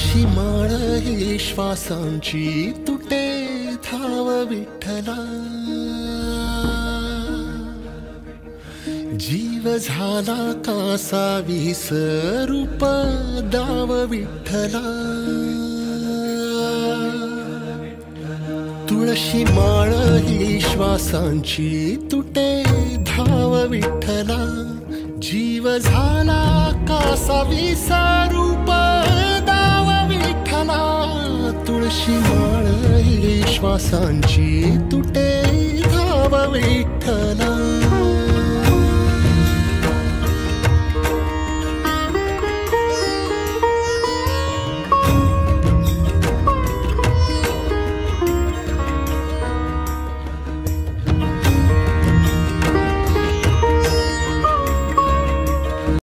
तुळशी माळ ही श्वासांची तुटे धाव विठ्ठला, जीव झाला कासा विसरूप दाव विठ्ठला। तुळशी माळ ही श्वासांची तुटे धाव विठ्ठला, जीव झाला कासा विसरूप दाव विठ्ठला। तुळशी माळ ही श्वासांची तुटे धाव विठ्ठला।